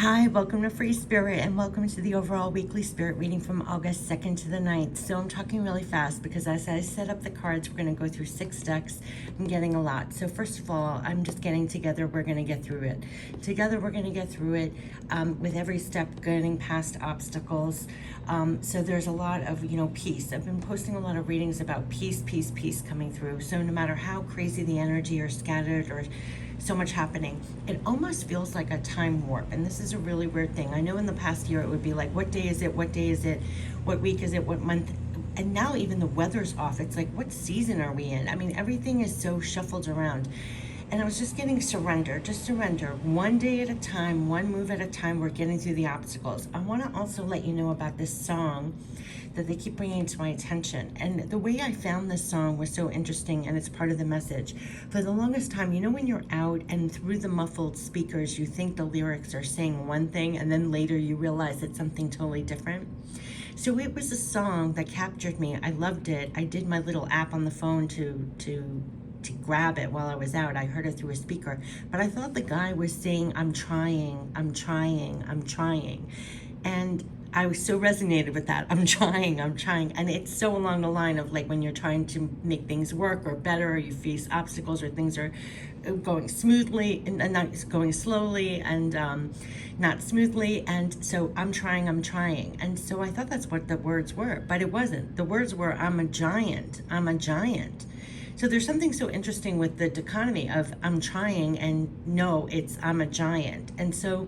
Hi, welcome to Free Spirit and welcome to the overall weekly spirit reading from August 2nd to the 9th. So I'm talking really fast because as I set up the cards, we're going to go through 6 decks. I'm getting a lot. So first of all, I'm just getting together. We're going to get through it. Together, we're going to get through it with every step getting past obstacles. So there's a lot of, peace. I've been posting a lot of readings about peace coming through. So no matter how crazy the energy or scattered or so much happening, it almost feels like a time warp. And this is a really weird thing. I know in the past year it would be like, what day is it? What day is it? What week is it? What month? And now even the weather's off. It's like, what season are we in? I mean, everything is so shuffled around. And I was just getting surrender, just surrender. One day at a time, one move at a time, we're getting through the obstacles. I want to also let you know about this song that they keep bringing to my attention. And the way I found this song was so interesting, and it's part of the message. For the longest time, when you're out and through the muffled speakers, you think the lyrics are saying one thing, and then later you realize it's something totally different. So it was a song that captured me. I loved it. I did my little app on the phone to grab it while I was out. I heard it through a speaker, but I thought the guy was saying, I'm trying. And I was so resonated with that. I'm trying. And it's so along the line of like when you're trying to make things work or better, or you face obstacles or things are going smoothly and not going slowly and not smoothly. And so I'm trying. And so I thought that's what the words were, but it wasn't. The words were, I'm a giant. So there's something so interesting with the dichotomy of I'm trying and no, it's I'm a giant. And so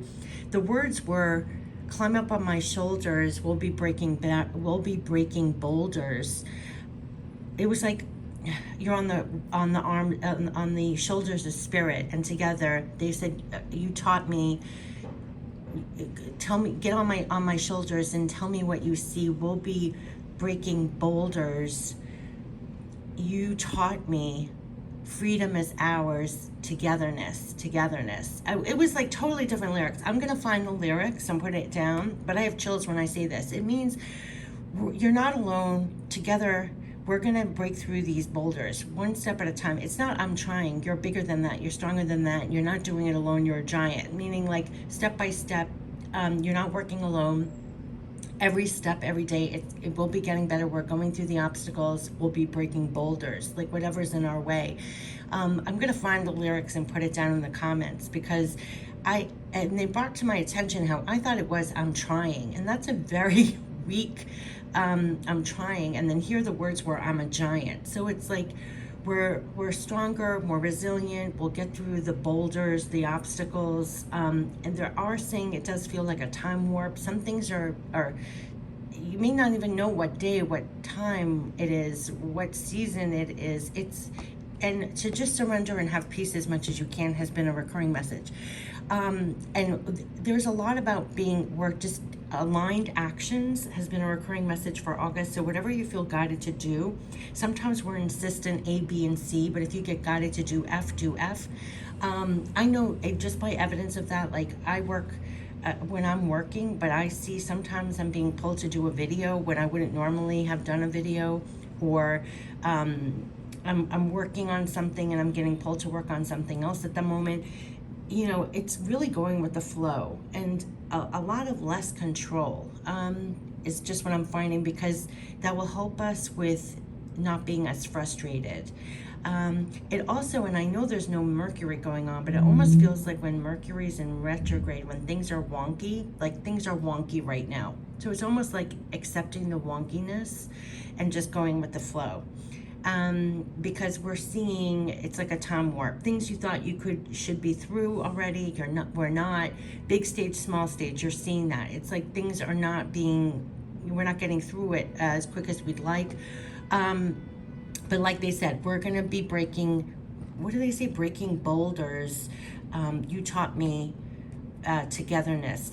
the words were, climb up on my shoulders, we'll be breaking boulders. It was like you're on the shoulders of spirit, and together they said, you taught me, tell me, get on my shoulders and tell me what you see. We'll be breaking boulders. You taught me freedom is ours, togetherness. It was like totally different lyrics. I'm going to find the lyrics and put it down, but I have chills when I say this. It means you're not alone. Together, we're going to break through these boulders one step at a time. It's not I'm trying. You're bigger than that. You're stronger than that. You're not doing it alone. You're a giant, meaning like step by step. You're not working alone. Every step, every day, it will be getting better. We're going through the obstacles. We'll be breaking boulders, like whatever's in our way. I'm going to find the lyrics and put it down in the comments because and they brought to my attention how I thought it was I'm trying. And that's a very weak, I'm trying. And then here the words were I'm a giant. So it's like we're stronger, more resilient. We'll get through the boulders, the obstacles, and there are saying it does feel like a time warp. Some things are you may not even know what day, what time it is, what season it is. And to just surrender and have peace as much as you can has been a recurring message. And there's a lot about just aligned actions has been a recurring message for August. So whatever you feel guided to do, sometimes we're insistent A, B, and C, but if you get guided to do F, do F. I know just by evidence of that, like I work when I'm working, but I see sometimes I'm being pulled to do a video when I wouldn't normally have done a video, or I'm working on something and I'm getting pulled to work on something else at the moment. It's really going with the flow and a lot of less control is just what I'm finding, because that will help us with not being as frustrated. It also, and I know there's no Mercury going on, but it almost feels like when Mercury's in retrograde, when things are wonky, like things are wonky right now. So it's almost like accepting the wonkiness and just going with the flow. Because we're seeing it's like a time warp. Things you thought you should be through already, we're not. Big stage, small stage, you're seeing that. It's like things are we're not getting through it as quick as we'd like. But like they said, we're gonna be breaking, what do they say? Breaking boulders. You taught me togetherness,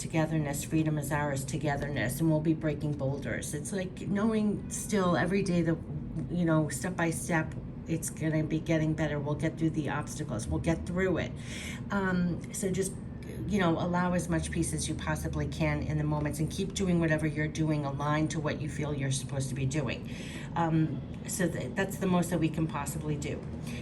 freedom is ours, togetherness, and we'll be breaking boulders. It's like knowing still every day that, step by step, it's gonna be getting better. We'll get through the obstacles. We'll get through it. So just, allow as much peace as you possibly can in the moments, and keep doing whatever you're doing aligned to what you feel you're supposed to be doing. So that's the most that we can possibly do.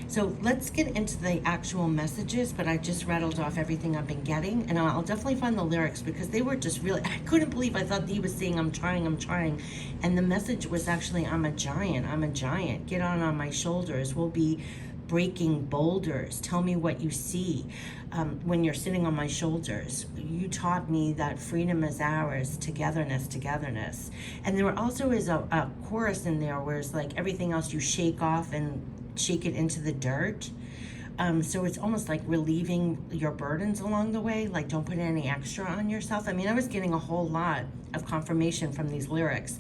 So let's get into the actual messages, but I just rattled off everything I've been getting, and I'll definitely find the lyrics, because they were just really, I couldn't believe, I thought he was saying, I'm trying. And the message was actually, I'm a giant. Get on my shoulders. We'll be breaking boulders. Tell me what you see when you're sitting on my shoulders. You taught me that freedom is ours, togetherness. And there also is a chorus in there where it's like everything else you shake off and shake it into the dirt. So it's almost like relieving your burdens along the way. Like, don't put any extra on yourself. I mean, I was getting a whole lot of confirmation from these lyrics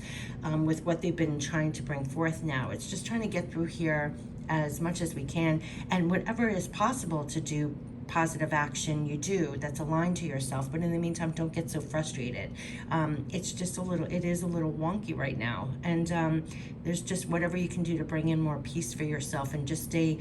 with what they've been trying to bring forth now. It's just trying to get through here as much as we can, and whatever is possible to do positive action, you do, that's aligned to yourself. But in the meantime, don't get so frustrated. It is a little wonky right now, and there's just whatever you can do to bring in more peace for yourself, and just stay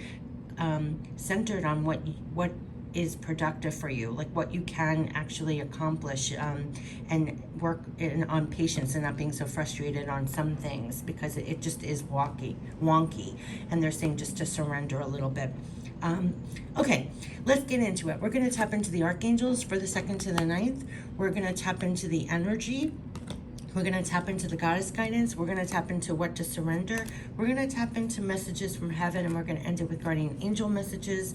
centered on what is productive for you, like what you can actually accomplish, and work on patience and not being so frustrated on some things, because it just is wonky, and they're saying just to surrender a little bit. Okay, let's get into it. We're going to tap into the Archangels for the 2nd to the 9th. We're going to tap into the energy. We're going to tap into the goddess guidance. We're going to tap into what to surrender. We're going to tap into messages from heaven, and we're going to end it with guardian angel messages.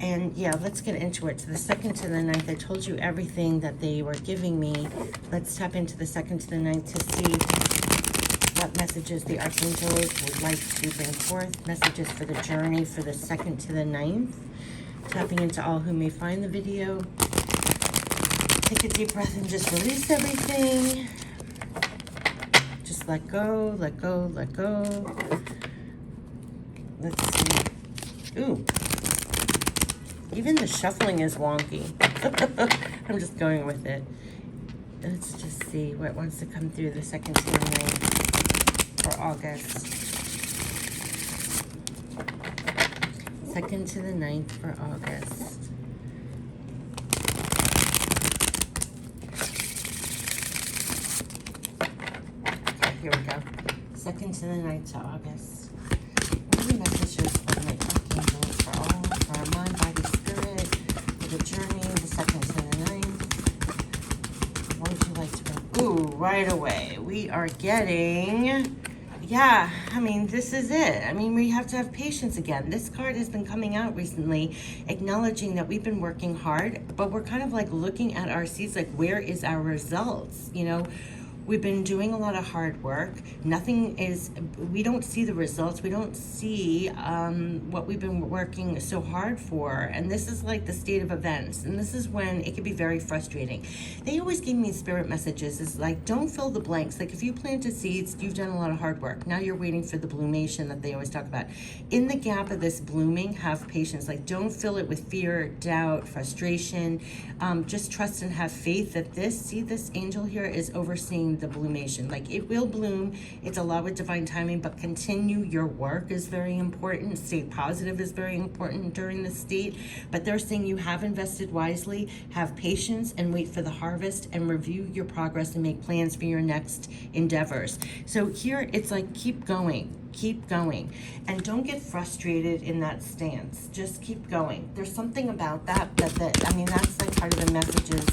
And yeah, let's get into it. To the 2nd to the 9th, I told you everything that they were giving me. Let's tap into the 2nd to the 9th to see what messages the Archangels would like to bring forth. Messages for the journey for the 2nd to the 9th. Tapping into all who may find the video. Take a deep breath and just release everything. Just let go, let go, let go. Let's see. Ooh. Even the shuffling is wonky. I'm just going with it. Let's just see what wants to come through the 2nd to the 9th for August. 2nd to the 9th for August. Okay, here we go. 2nd to the 9th to August. What are the messages from the Archangels for all, for our mind, body, spirit, for the journey, the 2nd to the 9th? What would you like to bring? Ooh, right away. We are getting, yeah, I mean, this is it. I mean, we have to have patience again. This card has been coming out recently, acknowledging that we've been working hard, but we're kind of like looking at our seeds, like, where is our results? We've been doing a lot of hard work. We don't see the results. We don't see what we've been working so hard for. And this is like the state of events. And this is when it can be very frustrating. They always give me spirit messages. It's like, don't fill the blanks. Like, if you planted seeds, you've done a lot of hard work. Now you're waiting for the bloomation that they always talk about. In the gap of this blooming, have patience. Like, don't fill it with fear, doubt, frustration. Just trust and have faith that this angel here is overseeing the bloomation. Like, it will bloom. It's a lot with divine timing, but continue your work is very important. Stay positive is very important during this state. But they're saying you have invested wisely, have patience, and wait for the harvest, and review your progress and make plans for your next endeavors. So here it's like, keep going, and don't get frustrated in that stance. Just keep going. There's something about that I mean, that's like part of the messages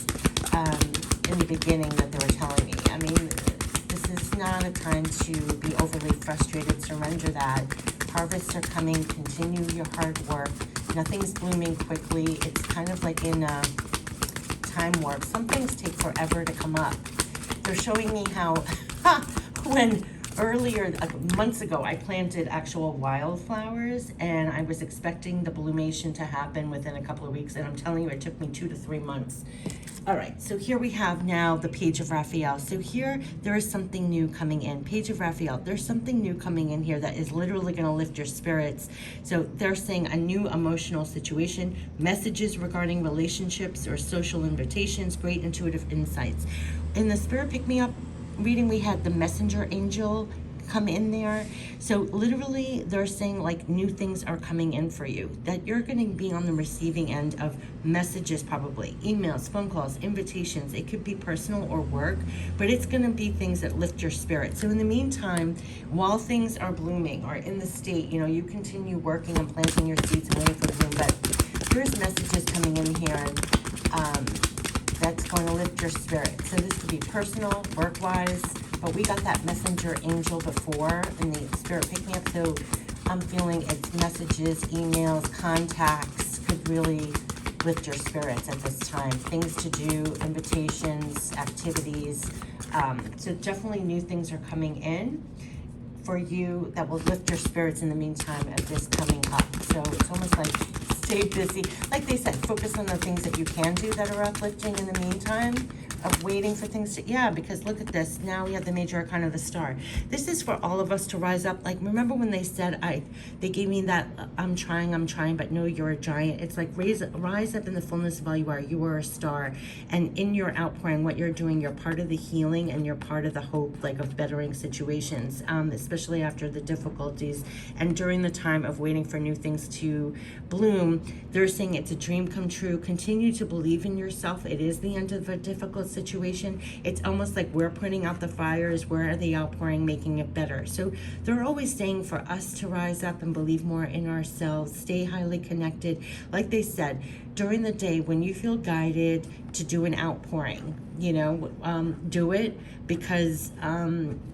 in the beginning that they were telling me. I mean, this is not a time to be overly frustrated. Surrender that. Harvests are coming. Continue your hard work. Nothing's blooming quickly. It's kind of like in a time warp. Some things take forever to come up. They're showing me how when earlier, months ago, I planted actual wildflowers, and I was expecting the bloomation to happen within a couple of weeks, and I'm telling you, it took me 2 to 3 months. All right, so here we have now the Page of Raphael. So here, there is something new coming in. Page of Raphael, there's something new coming in here that is literally going to lift your spirits. So they're saying a new emotional situation, messages regarding relationships or social invitations, great intuitive insights. In the Spirit Pick Me Up reading, we had the messenger angel come in there. So literally they're saying like new things are coming in for you, that you're going to be on the receiving end of messages, probably emails, phone calls, invitations. It could be personal or work, but it's going to be things that lift your spirit. So in the meantime, while things are blooming or in the state, you know, you continue working and planting your seeds and waiting for the bloom. But there's messages coming in here that's going to lift your spirit. So this could be personal, work-wise, but we got that messenger angel before in the spirit pick me up. So I'm feeling it's messages, emails, contacts could really lift your spirits at this time. Things to do, invitations, activities. So definitely new things are coming in for you that will lift your spirits in the meantime of this coming up. So it's almost like stay busy. Like they said, focus on the things that you can do that are uplifting in the meantime of waiting for things to, yeah, because look at this. Now we have the major arcana of the star. This is for all of us to rise up. Like, remember when they said, they gave me that, I'm trying, but no, you're a giant. It's like rise up in the fullness of all you are. You are a star. And in your outpouring, what you're doing, you're part of the healing and you're part of the hope, like of bettering situations, especially after the difficulties and during the time of waiting for new things to bloom. They're saying it's a dream come true. Continue to believe in yourself. It is the end of a difficult situation. It's almost like we're putting out the fires, we're the outpouring, making it better. So they're always saying for us to rise up and believe more in ourselves, stay highly connected. Like they said, during the day when you feel guided to do an outpouring, you know, do it, because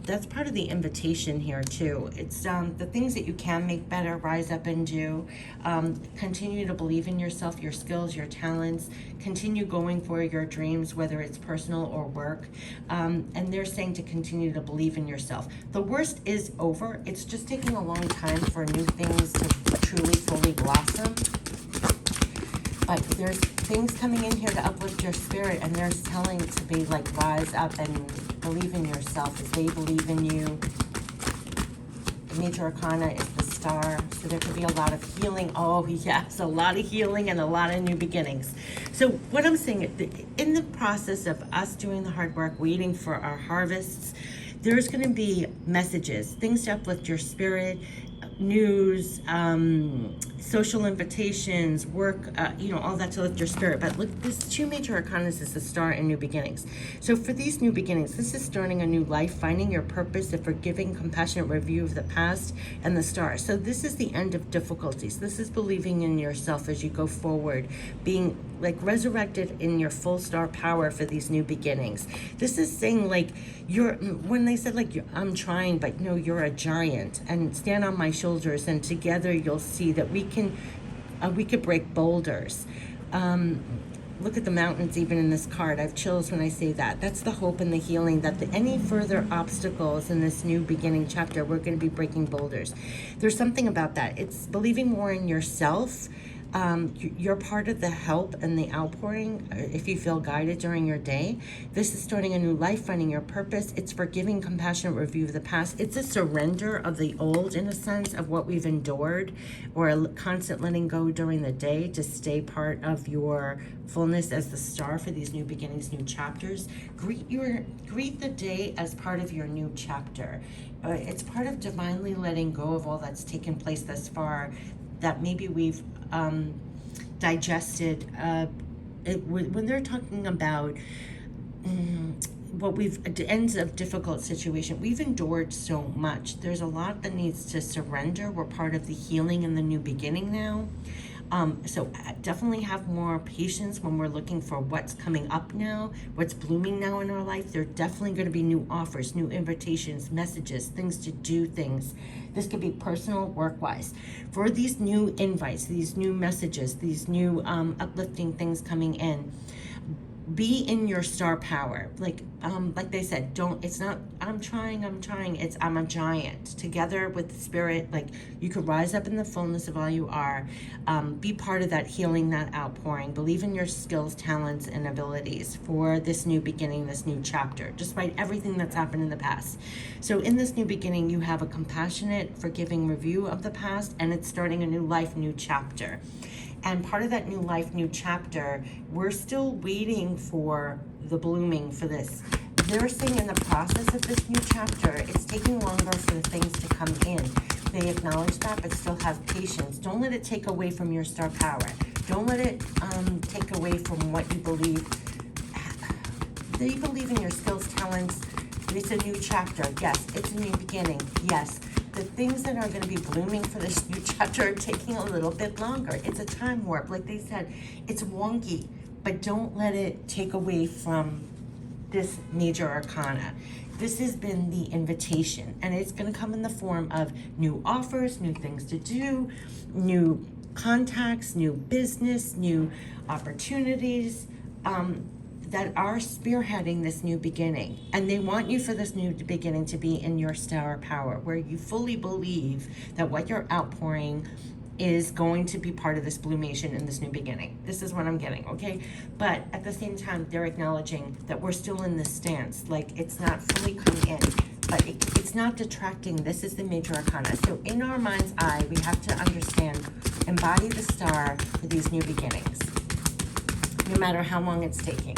that's part of the invitation here too. It's the things that you can make better, rise up and do. Continue to believe in yourself, your skills, your talents. Continue going for your dreams, whether it's personal or work. And they're saying to continue to believe in yourself. The worst is over. It's just taking a long time for new things to truly, fully blossom. But there's things coming in here to uplift your spirit, and they're telling to be like, rise up and believe in yourself as they believe in you. The major arcana is the star, so there could be a lot of healing. Oh yes, a lot of healing and a lot of new beginnings. So what I'm saying, in the process of us doing the hard work, waiting for our harvests, there's going to be messages, things to uplift your spirit, news, social invitations, work, you know, all that to lift your spirit. But look, this two major arcanas is the star and new beginnings. So for these new beginnings, this is starting a new life, finding your purpose, a forgiving, compassionate review of the past, and the star. So this is the end of difficulties. This is believing in yourself as you go forward, being like resurrected in your full star power for these new beginnings. This is saying like, when they said like, I'm trying, but no, you're a giant, and stand on my shoulders, and together you'll see that we could break boulders. Look at the mountains even in this card. I have chills when I say that. That's the hope and the healing, that any further obstacles in this new beginning chapter, we're going to be breaking boulders. There's something about that. It's believing more in yourself. You're part of the help and the outpouring if you feel guided during your day. This is starting a new life, finding your purpose. It's forgiving, compassionate review of the past. It's a surrender of the old, in a sense, of what we've endured, or a constant letting go during the day to stay part of your fullness as the star for these new beginnings, new chapters. Greet the day as part of your new chapter. It's part of divinely letting go of all that's taken place thus far, that maybe we've digested. When they're talking about the ends of difficult situation, we've endured so much. There's a lot that needs to surrender. We're part of the healing and the new beginning now. So definitely have more patience when we're looking for what's coming up now, what's blooming now in our life. There are definitely going to be new offers, new invitations, messages, things to do things. This could be personal, work-wise. For these new invites, these new messages, these new uplifting things coming in, be in your star power. Like they said, it's not, I'm trying, it's, I'm a giant. Together with the spirit, like you could rise up in the fullness of all you are. Be part of that healing, that outpouring. Believe in your skills, talents, and abilities for this new beginning, this new chapter, despite everything that's happened in the past. So in this new beginning, you have a compassionate, forgiving review of the past, and it's starting a new life, new chapter. And part of that new life, new chapter, we're still waiting for the blooming for this. they're saying in the process of this new chapter, it's taking longer for the things to come in. They acknowledge that, but still have patience. Don't let it take away from your star power. Don't let it take away from what you believe. Do you believe in your skills, talents? It's a new chapter. Yes. It's a new beginning. Yes. The things that are going to be blooming for this new chapter are taking a little bit longer. It's a time warp. Like they said, it's wonky, but don't let it take away from this major arcana. This has been the invitation, and it's going to come in the form of new offers, new things to do, new contacts, new business, new opportunities that are spearheading this new beginning. And they want you for this new beginning to be in your star power, where you fully believe that what you're outpouring is going to be part of this blumation in this new beginning. This is what I'm getting, okay? But at the same time, they're acknowledging that we're still in this stance. Like, it's not fully come in, but it's not detracting. This is the major arcana. So in our mind's eye, we have to understand, embody the star for these new beginnings, no matter how long it's taking.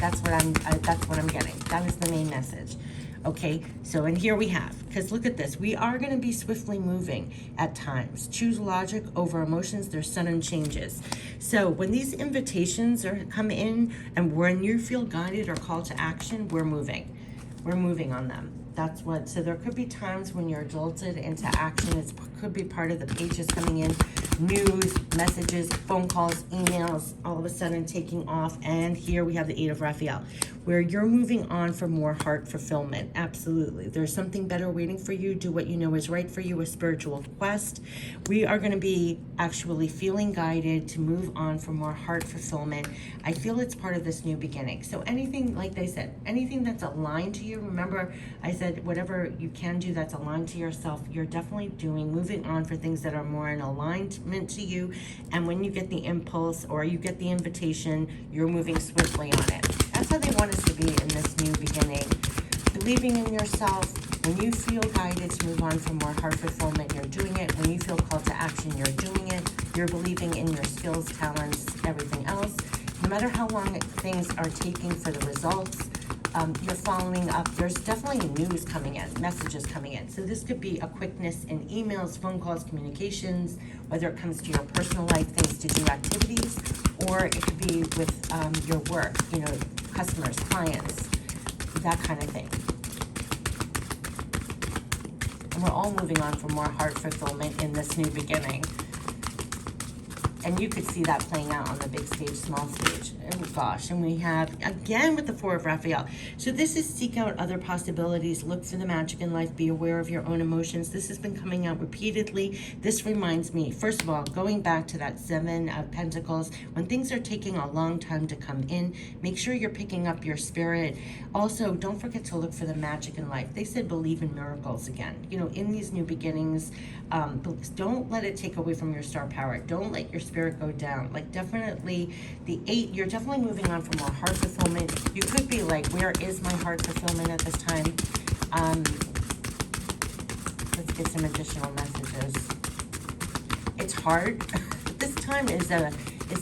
That's what I'm getting. That is the main message. Okay, so and here we have, because look at this, we are going to be swiftly moving at times. Choose logic over emotions. There's sudden changes. So when these invitations are come in, and when you feel guided or called to action, we're moving. We're moving on them. That's what, so there could be times when you're jolted into action. It could be part of the pages coming in, news, messages, phone calls, emails, all of a sudden taking off. And here we have the Eight of Raphael, where you're moving on for more heart fulfillment. Absolutely. There's something better waiting for you. Do what you know is right for you, a spiritual quest. We are going to be actually feeling guided to move on for more heart fulfillment. I feel it's part of this new beginning. So anything, like they said, anything that's aligned to you, remember I said whatever you can do that's aligned to yourself, you're definitely doing, moving on for things that are more in alignment to you. And when you get the impulse or you get the invitation, you're moving swiftly on it. That's how they want us to be in this new beginning. Believing in yourself. When you feel guided to move on for more heart fulfillment, you're doing it. When you feel called to action, you're doing it. You're believing in your skills, talents, everything else. No matter how long things are taking for the results, you're following up. There's definitely news coming in, messages coming in. So this could be a quickness in emails, phone calls, communications, whether it comes to your personal life, things to do, activities, or it could be with your work, you know, customers, clients, that kind of thing. And we're all moving on for more heart fulfillment in this new beginning. And you could see that playing out on the big stage, small stage. Oh gosh, and we have, again with the Four of Raphael. So this is seek out other possibilities, look for the magic in life, be aware of your own emotions. This has been coming out repeatedly. This reminds me, first of all, going back to that Seven of Pentacles, when things are taking a long time to come in, make sure you're picking up your spirit. Also, don't forget to look for the magic in life. They said believe in miracles again. You know, in these new beginnings, don't let it take away from your star power. Don't let your spirit go down. Like definitely the 8, you're definitely moving on for more heart fulfillment. You could be like, where is my heart fulfillment at this time? Let's get some additional messages. It's hard. This time is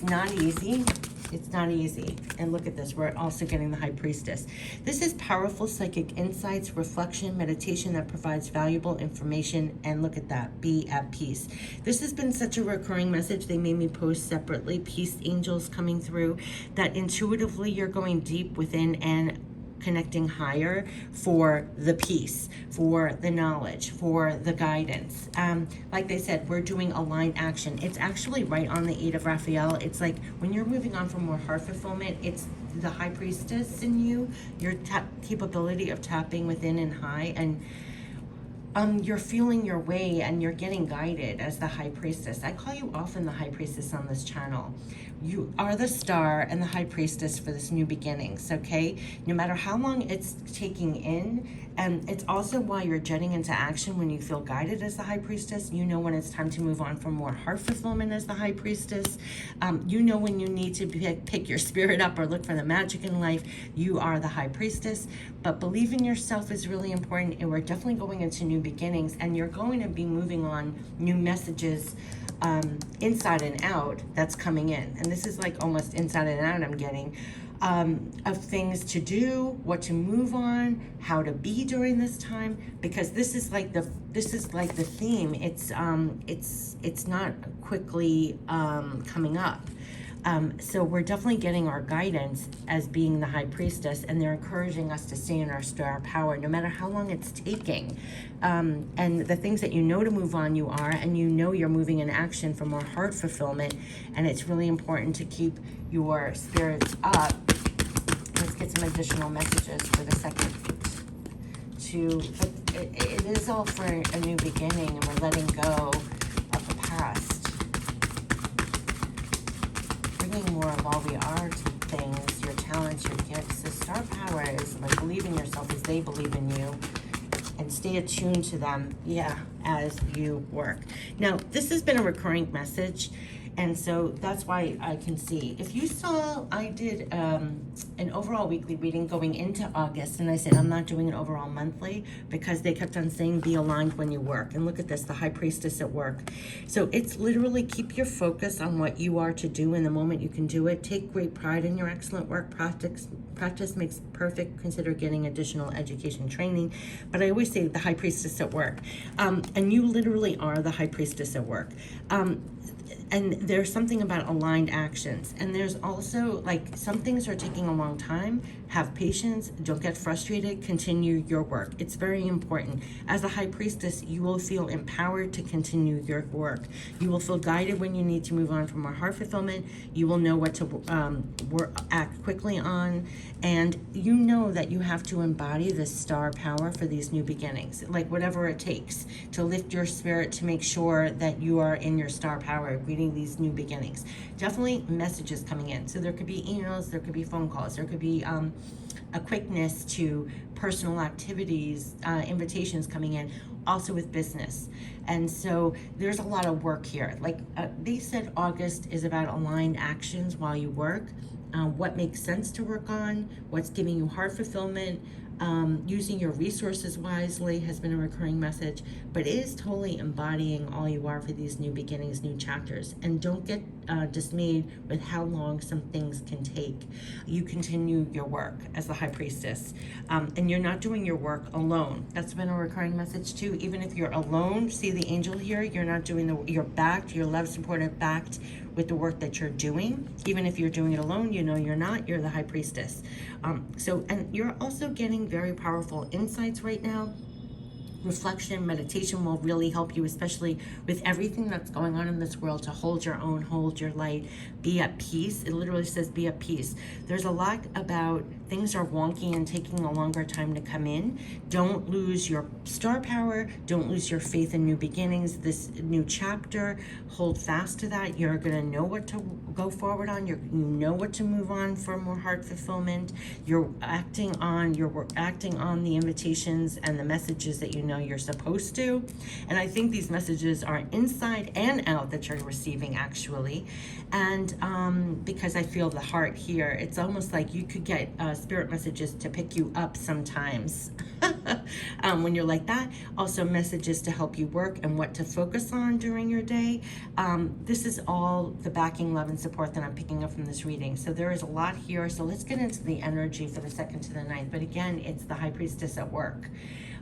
not easy. It's not easy. And look at this. We're also getting the High Priestess. This is powerful psychic insights, reflection, meditation that provides valuable information. And look at that. Be at peace. This has been such a recurring message. They made me post separately. Peace angels coming through. That intuitively you're going deep within and connecting higher for the peace, for the knowledge, for the guidance. Like they said, we're doing aligned action. It's actually right on the 8 of Raphael. It's like when you're moving on for more heart fulfillment, it's the High Priestess in you, your capability of tapping within and high, and you're feeling your way and you're getting guided as the High Priestess. I call you often the High Priestess on this channel. You are the star and the High Priestess for this new beginnings, okay? No matter how long it's taking in, and it's also why you're jetting into action when you feel guided as the High Priestess. You know when it's time to move on for more heart fulfillment as the High Priestess. You know when you need to pick your spirit up or look for the magic in life. You are the High Priestess. But believe in yourself is really important, and we're definitely going into new beginnings, and you're going to be moving on new messages inside and out that's coming in. And this is like almost inside and out I'm getting, of things to do, what to move on, how to be during this time, because this is like the theme. It's not quickly coming up. So we're definitely getting our guidance as being the high priestess, and they're encouraging us to stay in our star power no matter how long it's taking. And the things that you know to move on, you are, and you know you're moving in action for more heart fulfillment. And it's really important to keep your spirits up. Let's get some additional messages for the second. But it is all for a new beginning, and we're letting go of the past. Bringing more of all we are to things, your talents, your gifts. The star power is like believe in yourself as they believe in you, and stay attuned to them, as you work. Now, this has been a recurring message, and so that's why I can see. If you saw, I did an overall weekly reading going into August, and I said I'm not doing an overall monthly because they kept on saying be aligned when you work. And look at this, the high priestess at work. So it's literally keep your focus on what you are to do in the moment you can do it. Take great pride in your excellent work. Practice makes perfect. Consider getting additional education training. But I always say the high priestess at work. And you literally are the high priestess at work. And there's something about aligned actions. And there's also, like, some things are taking a long time. Have patience. Don't get frustrated. Continue your work. It's very important. As a high priestess, you will feel empowered to continue your work. You will feel guided when you need to move on from more heart fulfillment. You will know what to act quickly on. And you know that you have to embody this star power for these new beginnings. Like, whatever it takes to lift your spirit, to make sure that you are in your star power, reading these new beginnings. Definitely messages coming in. So there could be emails, there could be phone calls, there could be a quickness to personal activities, invitations coming in, also with business. And so there's a lot of work here. Like they said, August is about aligned actions while you work. What makes sense to work on, what's giving you heart fulfillment, using your resources wisely has been a recurring message, but it is totally embodying all you are for these new beginnings, new chapters. And don't get dismayed with how long some things can take. You continue your work as the high priestess, and you're not doing your work alone. That's been a recurring message too. Even if you're alone, see the angel here, you're not doing you're backed, you're love supported, backed with the work that you're doing. Even if you're doing it alone, you know you're not, you're the high priestess. And you're also getting very powerful insights right now. Reflection, meditation will really help you, especially with everything that's going on in this world, to hold your own, hold your light, be at peace. It literally says be at peace. There's a lot about things are wonky and taking a longer time to come in. Don't lose your star power. Don't lose your faith in new beginnings, this new chapter. Hold fast to that. You're going to know what to go forward on. You know what to move on for more heart fulfillment. You're acting on the invitations and the messages that you know you're supposed to. And I think these messages are inside and out that you're receiving, actually. And because I feel the heart here, it's almost like you could get spirit messages to pick you up sometimes when you're like that. Also messages to help you work and what to focus on during your day. This is all the backing, love, and support that I'm picking up from this reading. So there is a lot here. So let's get into the energy for the 2nd to the 9th. But again, it's the high priestess at work.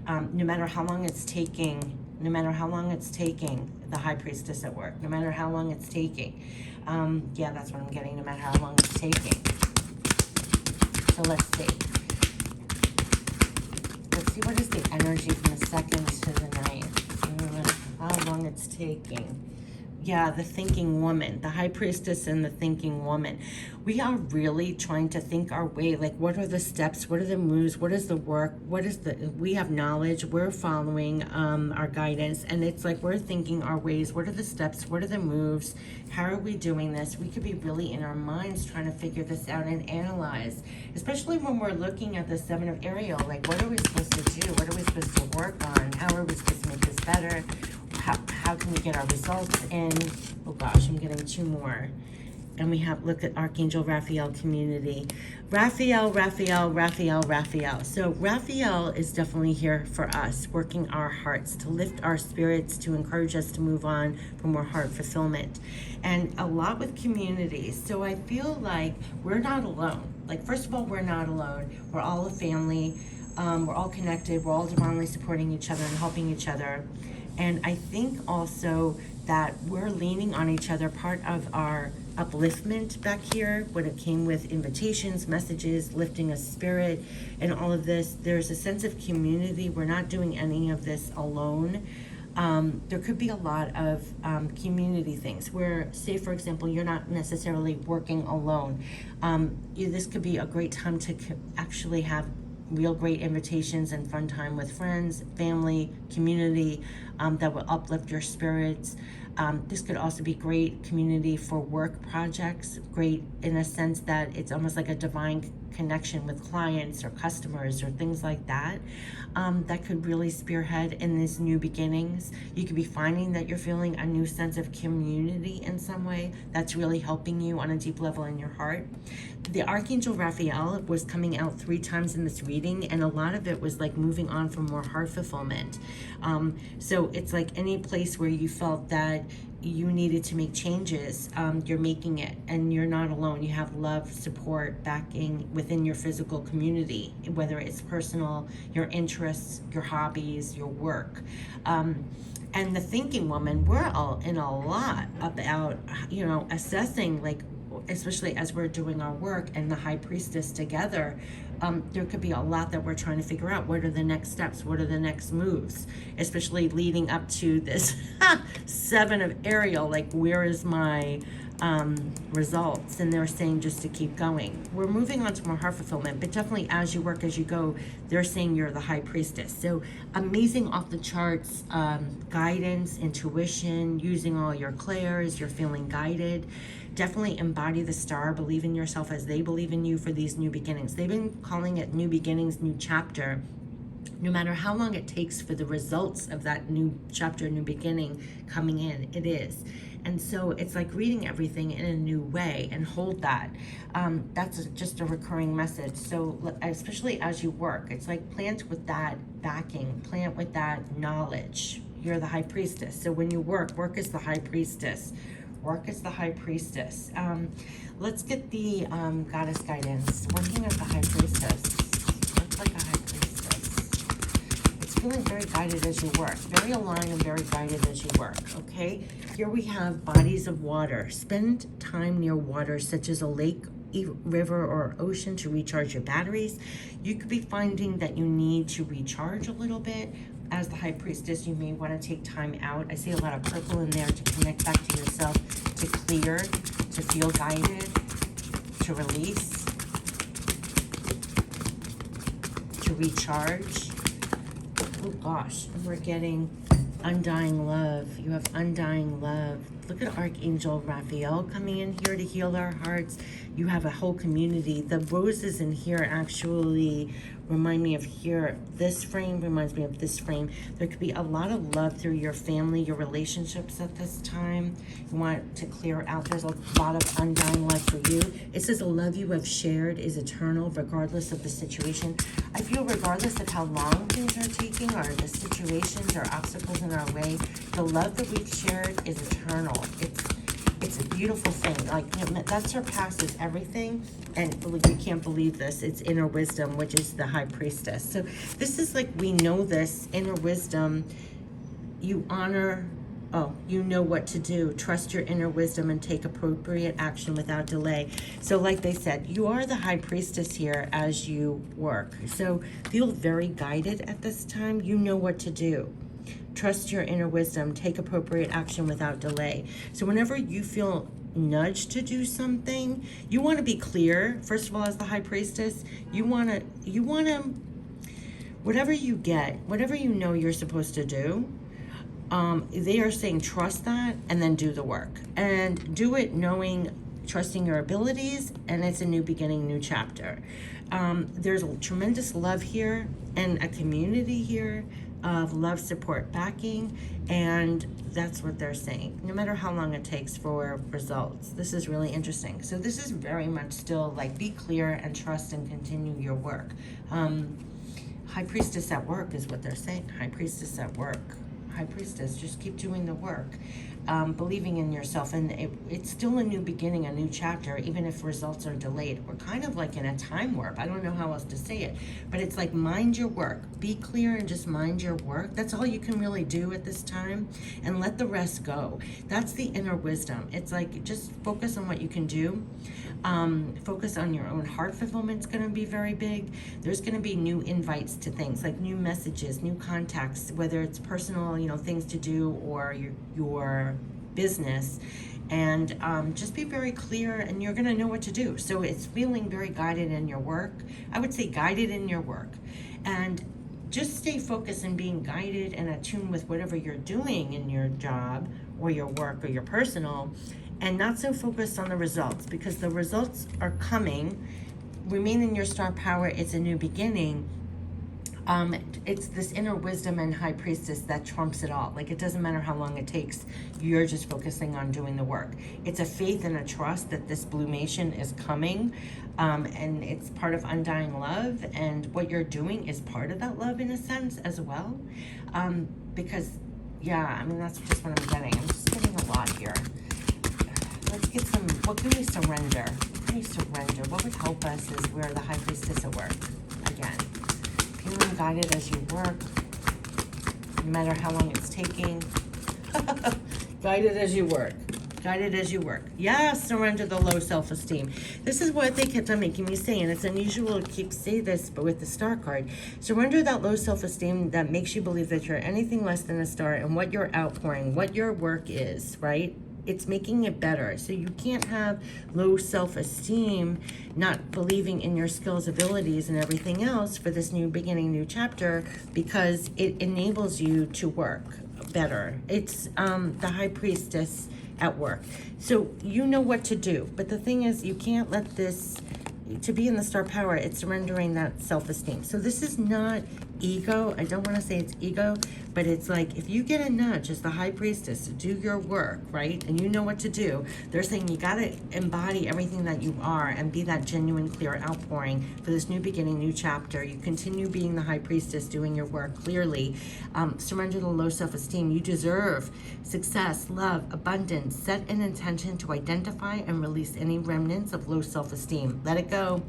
No matter how long it's taking, the high priestess at work, no matter how long it's taking. That's what I'm getting, no matter how long it's taking. So let's see. Let's see what is the energy from the 2nd to the 9th. How long it's taking. Yeah, the thinking woman, the high priestess and the thinking woman. We are really trying to think our way. Like, what are the steps? What are the moves? What is the work? We have knowledge. We're following our guidance. And it's like we're thinking our ways. What are the steps? What are the moves? How are we doing this? We could be really in our minds trying to figure this out and analyze. Especially when we're looking at the 7 of Ariel. Like, what are we supposed to do? What are we supposed to work on? How are we supposed to make this better? How can we get our results in? Oh gosh, I'm getting 2 more. And we have, look at Archangel Raphael community. Raphael. So Raphael is definitely here for us, working our hearts, to lift our spirits, to encourage us to move on for more heart fulfillment. And a lot with communities. So I feel like we're not alone. Like, first of all, we're not alone. We're all a family. We're all connected. We're all divinely supporting each other and helping each other. And I think also that we're leaning on each other. Part of our upliftment back here, when it came with invitations, messages, lifting a spirit, and all of this, there's a sense of community. We're not doing any of this alone. There could be a lot of community things where, say, for example, you're not necessarily working alone. This could be a great time to actually have real great invitations and fun time with friends, family, community, that will uplift your spirits. This could also be great community for work projects, great in a sense that it's almost like a divine connection with clients or customers or things like that, that could really spearhead in these new beginnings. You could be finding that you're feeling a new sense of community in some way that's really helping you on a deep level in your heart. The Archangel Raphael was coming out 3 times in this reading, and a lot of it was like moving on for more heart fulfillment. So it's like any place where you felt that you needed to make changes, you're making it, and you're not alone. You have love, support, backing within your physical community, whether it's personal, your interests, your hobbies, your work. And the thinking woman, we're all in a lot about, assessing, like, especially as we're doing our work and the high priestess together, there could be a lot that we're trying to figure out. What are the next steps? What are the next moves? Especially leading up to this 7 of Ariel, like, where is my results? And they're saying just to keep going. We're moving on to more heart fulfillment, but definitely as you work, as you go, they're saying you're the high priestess. So amazing off the charts guidance, intuition, using all your clairs, you're feeling guided. Definitely embody the star, believe in yourself as they believe in you for these new beginnings. They've been calling it new beginnings, new chapter. No matter how long it takes for the results of that new chapter, new beginning coming in, it is. And so it's like reading everything in a new way, and hold that. That's just a recurring message. So especially as you work, it's like plant with that backing, plant with that knowledge. You're the high priestess. So when you work is the high priestess. Work is the high priestess. Let's get the goddess guidance. Working as the high priestess. Work like a high priestess. It's feeling very guided as you work. Very aligned and very guided as you work, okay? Here we have bodies of water. Spend time near water, such as a lake, river, or ocean, to recharge your batteries. You could be finding that you need to recharge a little bit. As the high priestess, you may want to take time out. I see a lot of purple in there, to connect back to yourself, to clear, to feel guided, to release, to recharge. Oh gosh, we're getting undying love. You have undying love. Look at Archangel Raphael coming in here to heal our hearts. You have a whole community. The roses in here actually remind me of here. This frame reminds me of this frame. There could be a lot of love through your family, your relationships at this time. You want to clear out. There's a lot of undying love for you. It says the love you have shared is eternal, regardless of the situation. I feel regardless of how long things are taking, or the situations or obstacles in our way, the love that we've shared is eternal. It's a beautiful thing. Like, that surpasses everything. And you can't believe this. It's inner wisdom, which is the high priestess. So this is like, we know this inner wisdom. You honor, you know what to do. Trust your inner wisdom and take appropriate action without delay. So like they said, you are the high priestess here as you work. So feel very guided at this time. You know what to do. Trust your inner wisdom. Take appropriate action without delay. So whenever you feel nudged to do something, you want to be clear. First of all, as the high priestess, you want to, whatever you get, whatever you know you're supposed to do, they are saying trust that, and then do the work. And do it knowing, trusting your abilities, and it's a new beginning, new chapter. There's a tremendous love here and a community here of love, support, backing, and that's what they're saying. No matter how long it takes for results. This is really interesting. So this is very much still like be clear and trust and continue your work. High Priestess at work is what they're saying. High Priestess at work. High Priestess, just keep doing the work. Believing in yourself, and it's still a new beginning, a new chapter, even if results are delayed. We're kind of like in a time warp. I don't know how else to say it, but it's like mind your work, be clear and just mind your work. That's all you can really do at this time, and let the rest go. That's the inner wisdom. It's like just focus on what you can do. Focus on your own heart fulfillment's going to be very big. There's going to be new invites to things, like new messages, new contacts, whether it's personal, things to do, or your business. And just be very clear, and you're going to know what to do. So it's feeling very guided in your work. I would say guided in your work. And just stay focused and being guided and attuned with whatever you're doing in your job or your work or your personal, and not so focused on the results, because the results are coming. Remain in your star power. It's a new beginning. It's this inner wisdom and High Priestess that trumps it all. Like, it doesn't matter how long it takes. You're just focusing on doing the work. It's a faith and a trust that this blumation is coming, and it's part of undying love, and what you're doing is part of that love in a sense as well. Because, yeah, that's just what I'm getting. I'm just getting a lot here. Let's get some, what can we surrender? What can we surrender? What would help us is where the High Priestess at work. Again, feeling guided as you work, no matter how long it's taking. Guided as you work. Guided as you work. Yes, surrender the low self-esteem. This is what they kept on making me say, and it's unusual to keep say this, but with the star card. Surrender that low self-esteem that makes you believe that you're anything less than a star, and what you're outpouring, what your work is, right? It's making it better. So you can't have low self-esteem, not believing in your skills, abilities, and everything else for this new beginning, new chapter, because it enables you to work better. It's the High Priestess at work. So you know what to do. But the thing is, you can't let this, to be in the star power, it's surrendering that self-esteem. So this is not ego. I don't want to say it's ego, but it's like if you get a nudge as the High Priestess to do your work, right, and you know what to do, they're saying you got to embody everything that you are and be that genuine, clear outpouring for this new beginning, new chapter. You continue being the High Priestess, doing your work clearly. Surrender the low self-esteem. You deserve success, love, abundance. Set an intention to identify and release any remnants of low self-esteem. Let it go.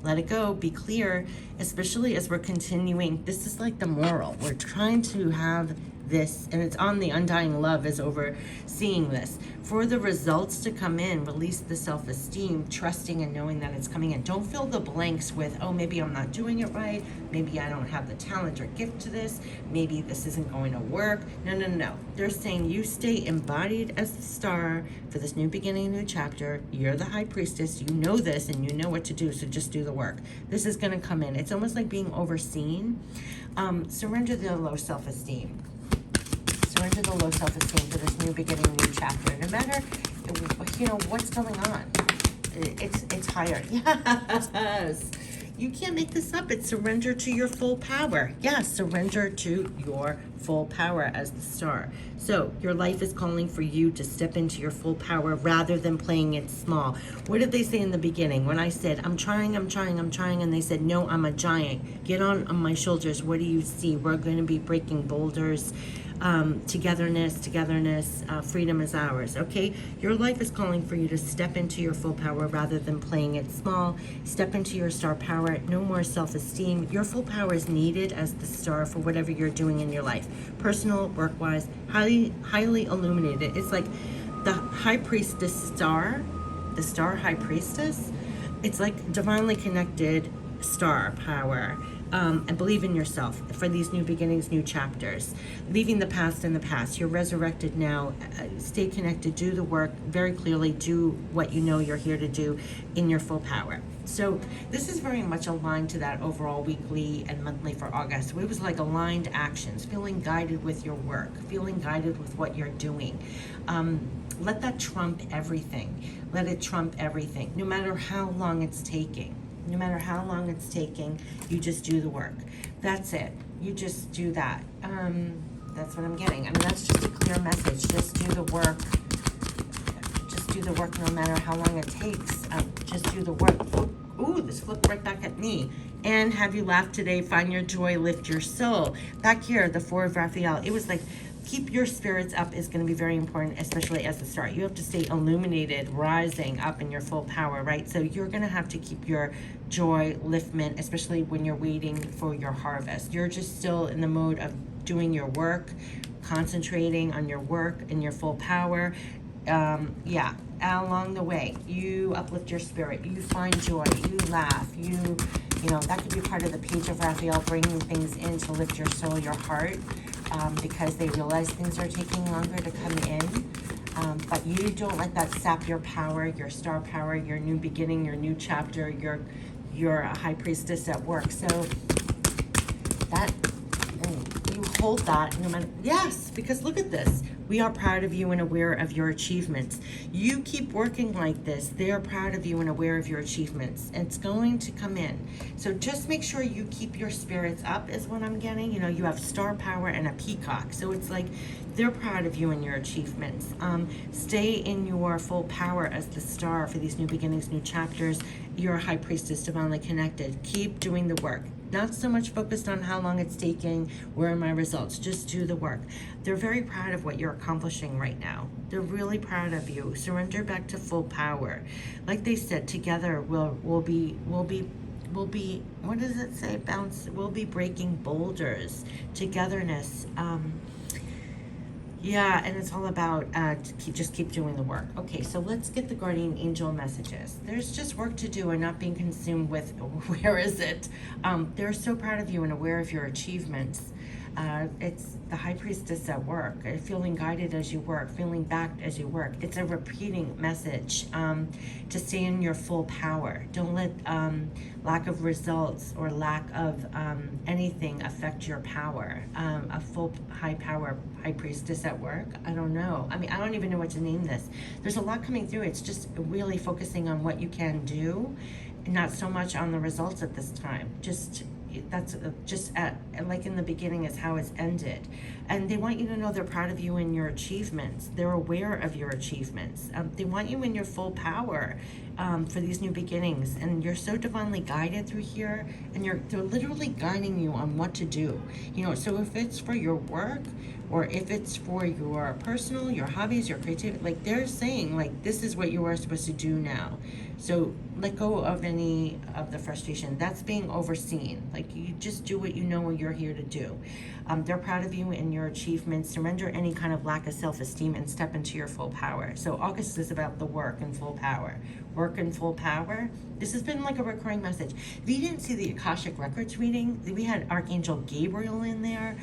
Let it go. Be clear, especially as we're continuing. This is like the moral. We're trying to have this, and it's on the undying love is overseeing this. For the results to come in, release the self-esteem, trusting and knowing that it's coming in. Don't fill the blanks with, oh, maybe I'm not doing it right. Maybe I don't have the talent or gift to this. Maybe this isn't going to work. No. They're saying you stay embodied as the star for this new beginning, new chapter. You're the High Priestess. You know this and you know what to do, so just do the work. This is going to come in. It's almost like being overseen. Surrender the low self-esteem. Surrender the low self-esteem for this new beginning, new chapter. No matter, what's going on. It's higher. Yes. You can't make this up. It's surrender to your full power. Yes, surrender to your full power as the star. So your life is calling for you to step into your full power rather than playing it small. What did they say in the beginning? When I said, I'm trying, and they said, no, I'm a giant. Get on my shoulders. What do you see? We're going to be breaking boulders. Togetherness, freedom is ours, okay? Your life is calling for you to step into your full power rather than playing it small. Step into your star power, no more self-esteem. Your full power is needed as the star for whatever you're doing in your life. Personal, work-wise, highly illuminated. It's like the High Priestess star, the star High Priestess. It's like divinely connected star power. And believe in yourself for these new beginnings, new chapters. Leaving the past in the past. You're resurrected now. Stay connected. Do the work very clearly. Do what you know you're here to do in your full power. So this is very much aligned to that overall weekly and monthly for August. So it was like aligned actions, feeling guided with your work, feeling guided with what you're doing. Let that trump everything. Let it trump everything, no matter how long it's taking. No matter how long it's taking, you just do the work. That's it. You just do that. That's what I'm getting. I mean, that's just a clear message. Just do the work. Just do the work no matter how long it takes. Just do the work. Ooh, this flipped right back at me. And have you laughed today? Find your joy, lift your soul. Back here, the Four of Raphael. It was like, keep your spirits up is going to be very important, especially as the start. You have to stay illuminated, rising up in your full power, right? So you're going to have to keep your joy, liftment, especially when you're waiting for your harvest. You're just still in the mode of doing your work, concentrating on your work in your full power. Yeah, along the way, you uplift your spirit, you find joy, you laugh, you know, that could be part of the Page of Raphael, bringing things in to lift your soul, your heart, because they realize things are taking longer to come in. But you don't let that sap your power, your star power, your new beginning, your new chapter, your high priestess at work. So that, you hold that no matter, yes, because look at this. We are proud of you and aware of your achievements. You keep working like this. They are proud of you and aware of your achievements. It's going to come in. So just make sure you keep your spirits up is what I'm getting. You know, you have star power and a peacock. So it's like they're proud of you and your achievements. Stay in your full power as the star for these new beginnings, new chapters. You're a high priestess, divinely connected. Keep doing the work. Not so much focused on how long it's taking, where are my results, just do the work. They're very proud of what you're accomplishing right now. They're really proud of you. Surrender back to full power. Like they said, together we'll be, what does it say? We'll be breaking boulders. Togetherness. Yeah, and it's all about just keep doing the work. Okay, so let's get the guardian angel messages. There's just work to do and not being consumed with where is it? They're so proud of you and aware of your achievements. It's the high priestess at work, feeling guided as you work, feeling backed as you work. It's a repeating message to stay in your full power. Don't let lack of results or lack of anything affect your power. A full high power high priestess at work, I don't know. I mean, I don't even know what to name this. There's a lot coming through. It's just really focusing on what you can do, and not so much on the results at this time. That's just like in the beginning is how it's ended. And they want you to know they're proud of you and your achievements. They're aware of your achievements. They want you in your full power for these new beginnings. And you're so divinely guided through here, and they're literally guiding you on what to do. You know, so if it's for your work, or if it's for your personal, your hobbies, your creativity, like they're saying, like, this is what you are supposed to do now. So let go of any of the frustration. That's being overseen. Like, you just do what you know you're here to do. They're proud of you and your achievements. Surrender any kind of lack of self-esteem and step into your full power. So August is about the work and full power. Work and full power. This has been like a recurring message. If you didn't see the Akashic Records reading, we had Archangel Gabriel in there.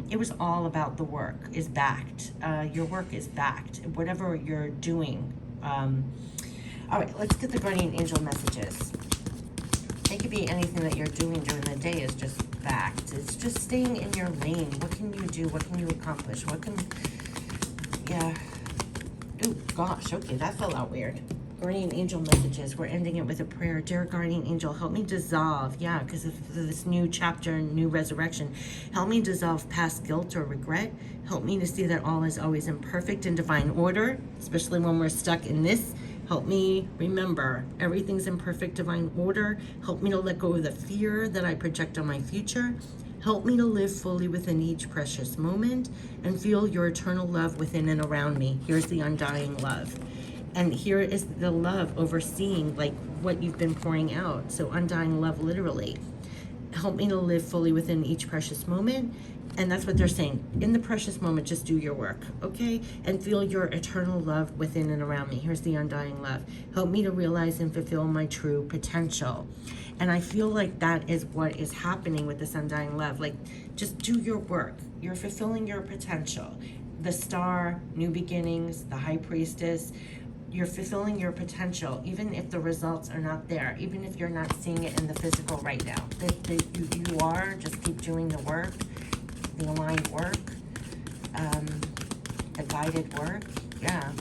It was all about the work is backed. Your work is backed. Whatever you're doing. All right, let's get the guardian angel messages. It could be anything that you're doing during the day is just backed. It's just staying in your lane. What can you do? What can you accomplish? Yeah. Oh, gosh. Okay, that fell out weird. Guardian angel messages. We're ending it with a prayer. Dear guardian angel, help me dissolve. Yeah, because of this new chapter, new resurrection. Help me dissolve past guilt or regret. Help me to see that all is always in perfect and divine order, especially when we're stuck in this. Help me remember everything's in perfect divine order. Help me to let go of the fear that I project on my future. Help me to live fully within each precious moment and feel your eternal love within and around me. Here's the undying love. And here is the love overseeing like what you've been pouring out. So undying love, literally. Help me to live fully within each precious moment. And that's what they're saying. In the precious moment, just do your work, okay? And feel your eternal love within and around me. Here's the undying love. Help me to realize and fulfill my true potential. And I feel like that is what is happening with this undying love. Like, just do your work. You're fulfilling your potential. The star, new beginnings, the high priestess, you're fulfilling your potential, even if the results are not there, even if you're not seeing it in the physical right now. You are, just keep doing the work. The aligned work, the guided work, yeah,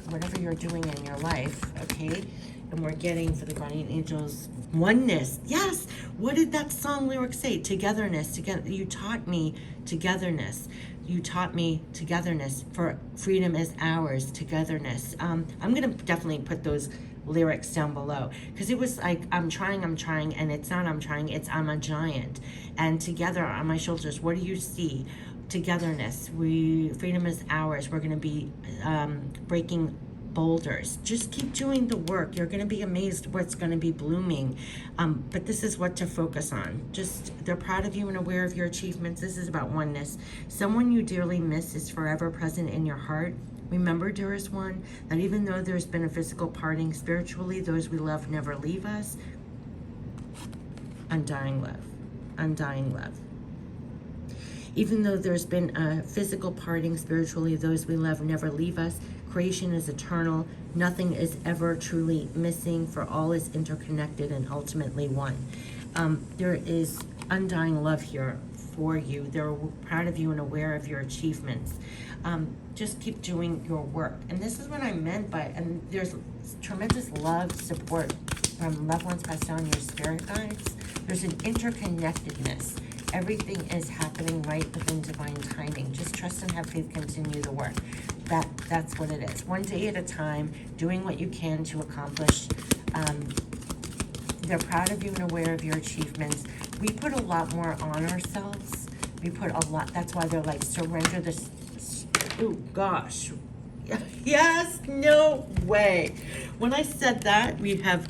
whatever you're doing in your life, okay? And we're getting for the guardian angels oneness. Yes. What did that song lyric say? Togetherness. Together. You taught me togetherness. You taught me togetherness. For freedom is ours. Togetherness. I'm gonna definitely put those lyrics down below, because it was like I'm trying, and it's not I'm trying, it's I'm a giant, and together on my shoulders, what do you see? Togetherness. Freedom is ours. We're going to be breaking boulders. Just keep doing the work. You're going to be amazed what's going to be blooming. But this is what to focus on. Just, they're proud of you and aware of your achievements. This is about oneness. Someone you dearly miss is forever present in your heart. Remember, dearest one, that even though there's been a physical parting, spiritually, those we love never leave us. Undying love. Undying love. Even though there's been a physical parting, spiritually, those we love never leave us. Creation is eternal. Nothing is ever truly missing, for all is interconnected and ultimately one. There is undying love here for you. They're proud of you and aware of your achievements. Just keep doing your work. And this is what I meant by, and there's tremendous love, support from loved ones passed down, your spirit guides. There's an interconnectedness. Everything is happening right within divine timing. Just trust and have faith, continue the work. That's what it is. One day at a time, doing what you can to accomplish. They're proud of you and aware of your achievements. We put a lot more on ourselves. We put a lot, that's why they're like, surrender this. Oh gosh. Yes, no way. When I said that, we have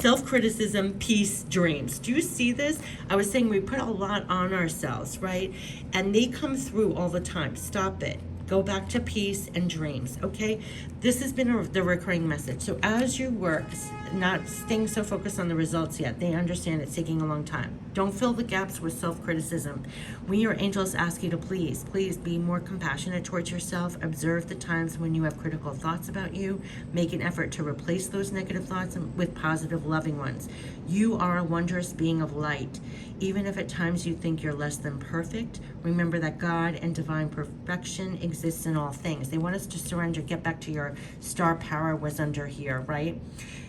self-criticism, peace, dreams. Do you see this? I was saying we put a lot on ourselves, right? And they come through all the time. Stop it. Go back to peace and dreams, okay? This has been the recurring message. So as you work, not staying so focused on the results yet, they understand it's taking a long time. Don't fill the gaps with self-criticism. We, your angels, ask you to please be more compassionate towards yourself. Observe the times when you have critical thoughts about you. Make an effort to replace those negative thoughts with positive, loving ones. You are a wondrous being of light. Even if at times you think you're less than perfect, remember that God and divine perfection exists in all things. They want us to surrender, get back to your star power was under here, right?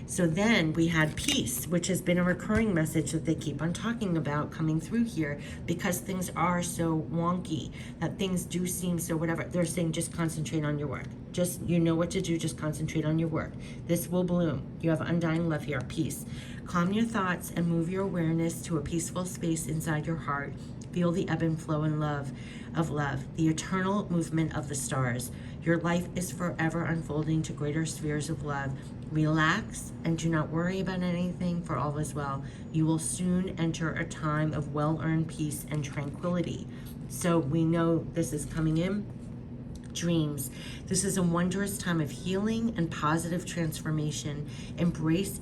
So then we had peace, which has been a recurring message that they keep on talking about coming through here, because things are so wonky, that things do seem so whatever. They're saying just concentrate on your work. Just, you know what to do, just concentrate on your work. This will bloom. You have undying love here, peace. Calm your thoughts and move your awareness to a peaceful space inside your heart. Feel the ebb and flow in love, the eternal movement of the stars. Your life is forever unfolding to greater spheres of love. Relax and do not worry about anything, for all is well. You will soon enter a time of well-earned peace and tranquility. So we know this is coming in. Dreams. This is a wondrous time of healing and positive transformation. Embrace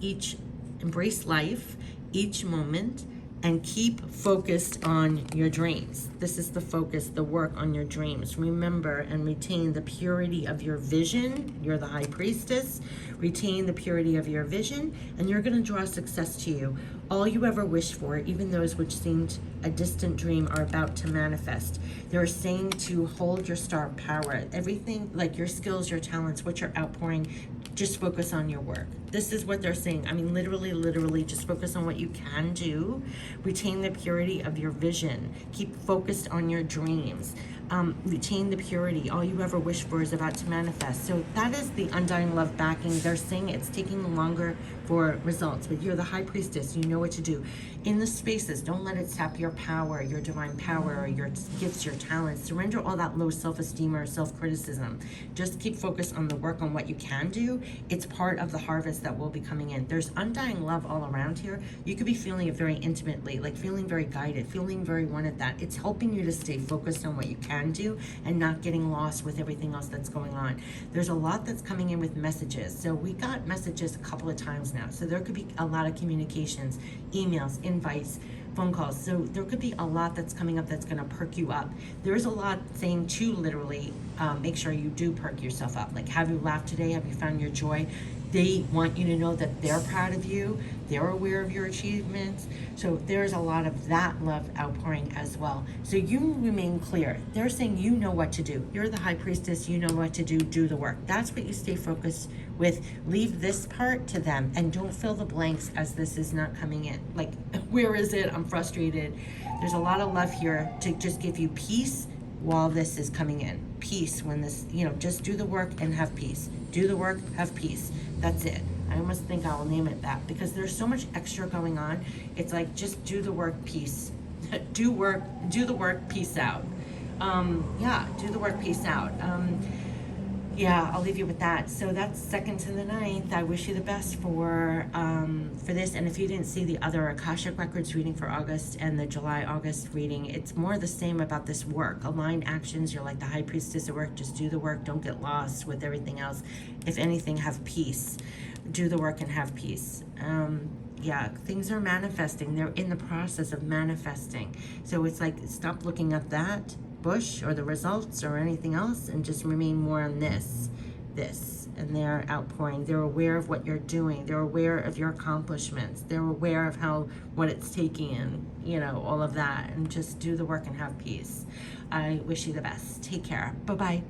life, each moment, and keep focused on your dreams. This is the focus, the work on your dreams. Remember and retain the purity of your vision. You're the high priestess. Retain the purity of your vision, and you're going to draw success to you. All you ever wished for, even those which seemed a distant dream, are about to manifest. They're saying to hold your star power. Everything, like your skills, your talents, what you're outpouring, just focus on your work. This is what they're saying. I mean, literally, just focus on what you can do. Retain the purity of your vision. Keep focused on your dreams. Retain the purity. All you ever wish for is about to manifest. So that is the undying love backing. They're saying it's taking longer for results, but you're the high priestess. You know what to do. In the spaces, don't let it sap your power, your divine power, or your gifts, your talents. Surrender all that low self-esteem or self-criticism. Just keep focused on the work, on what you can do. It's part of the harvest that will be coming in. There's undying love all around here. You could be feeling it very intimately, like feeling very guided, feeling very one at that. It's helping you to stay focused on what you can do and not getting lost with everything else that's going on. There's a lot that's coming in with messages. So we got messages a couple of times now. So there could be a lot of communications, emails, invites, phone calls. So there could be a lot that's coming up that's going to perk you up. There's a lot saying to literally make sure you do perk yourself up. Like, have you laughed today? Have you found your joy? they want you to know that they're proud of you, they're aware of your achievements. So there's a lot of that love outpouring as well. So you remain clear. They're saying you know what to do. You're the high priestess, you know what to do the work. That's what you stay focused with. Leave this part to them and don't fill the blanks as this is not coming in. Like, where is it? I'm frustrated. There's a lot of love here to just give you peace while this is coming in. Peace when this, just do the work and have peace. Do the work, have peace. That's it. I almost think I will name it that because there's so much extra going on. It's like, just do the work, peace. do the work, peace out. Do the work, peace out. I'll leave you with that. So that's 2nd to the 9th. I wish you the best for this. And if you didn't see the other Akashic Records reading for August and the July-August reading, it's more the same about this work. Aligned actions, you're like the high priestess at work. Just do the work. Don't get lost with everything else. If anything, have peace. Do the work and have peace. Things are manifesting. They're in the process of manifesting. So it's like, stop looking at that bush or the results or anything else and just remain more on this. And they're outpouring. They're aware of what you're doing. They're aware of your accomplishments. They're aware of what it's taking and, all of that. And just do the work and have peace. I wish you the best. Take care. Bye-bye.